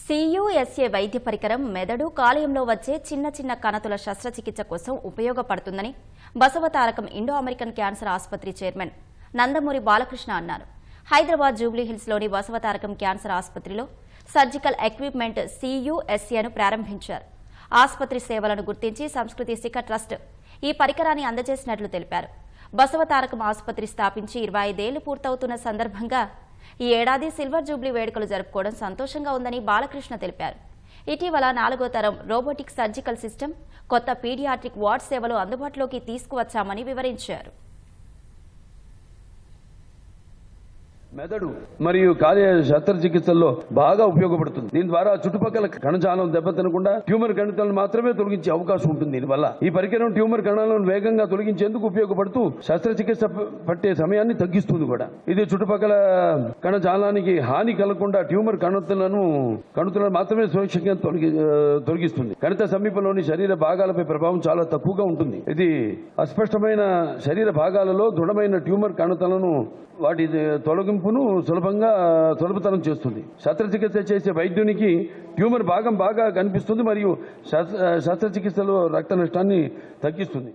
CUSA వైద్య పరికరం మెదడు కాలేయంలో వచ్చే చిన్న చిన్న కణతుల శస్త్రచికిత్స కోసం ఉపయోగపడుతుందని బసవతారకం ఇండో అమెరికన్ క్యాన్సర్ ఆసుపత్రి చైర్మన్ నందమూరి బాలకృష్ణ అన్నారు. హైదరాబాద్ జూబ్లీహిల్స్లోని బసవతారకం క్యాన్సర్ ఆసుపత్రిలో సర్జికల్ ఎక్విప్మెంట్ CUSAను ప్రారంభించారు. ఆసుపత్రి సేవలను గుర్తించి సంస్కృతి శిఖ ట్రస్ట్ ఈ పరికరాన్ని అందజేసినట్లు తెలిపారు. బసవతారకం ఆసుపత్రి స్థాపించి 25 ఏళ్లు పూర్తవుతున్న సందర్భంగా ఈ ఏడాది సిల్వర్ జూబ్లీ వేడుకలు జరుపుకోవడం సంతోషంగా ఉందని బాలకృష్ణ తెలిపారు. ఇటీవల 4వ తరం రోబోటిక్ సర్జికల్ సిస్టమ్, కొత్త పీడియాట్రిక్ వార్డ్ సేవలు అందుబాటులోకి తీసుకువచ్చామని వివరించారు. మెదడు మరియు కాలేయ శస్త్రచికిత్సల్లో బాగా ఉపయోగపడుతుంది. దీని ద్వారా చుట్టుపక్కల కణజాలం దెబ్బతినకుండా ట్యూమర్ కణితులను మాత్రమే తొలగించే అవకాశం ఉంటుంది. దీనివల్ల ఈ పరికరం ట్యూమర్ కణాలను వేగంగా తొలగించేందుకు ఉపయోగపడుతూ శస్త్రచికిత్స పట్టే సమయాన్ని తగ్గిస్తుంది కూడా. ఇది చుట్టుపక్కల కణజాలానికి హాని కలగకుండా ట్యూమర్ కణుతులను మాత్రమే సురక్షితంగా తొలగిస్తుంది. కణిత సమీపంలోని శరీర భాగాలపై ప్రభావం చాలా తక్కువగా ఉంటుంది. ఇది అస్పష్టమైన శరీర భాగాలలో దృఢమైన ట్యూమర్ కణుతులను వాటి తొలగింపును సులభతరం చేస్తుంది. శస్త్రచికిత్స చేసే వైద్యునికి ట్యూమర్ భాగం బాగా కనిపిస్తుంది మరియు శస్త్రచికిత్సలో రక్త నష్టాన్ని తగ్గిస్తుంది.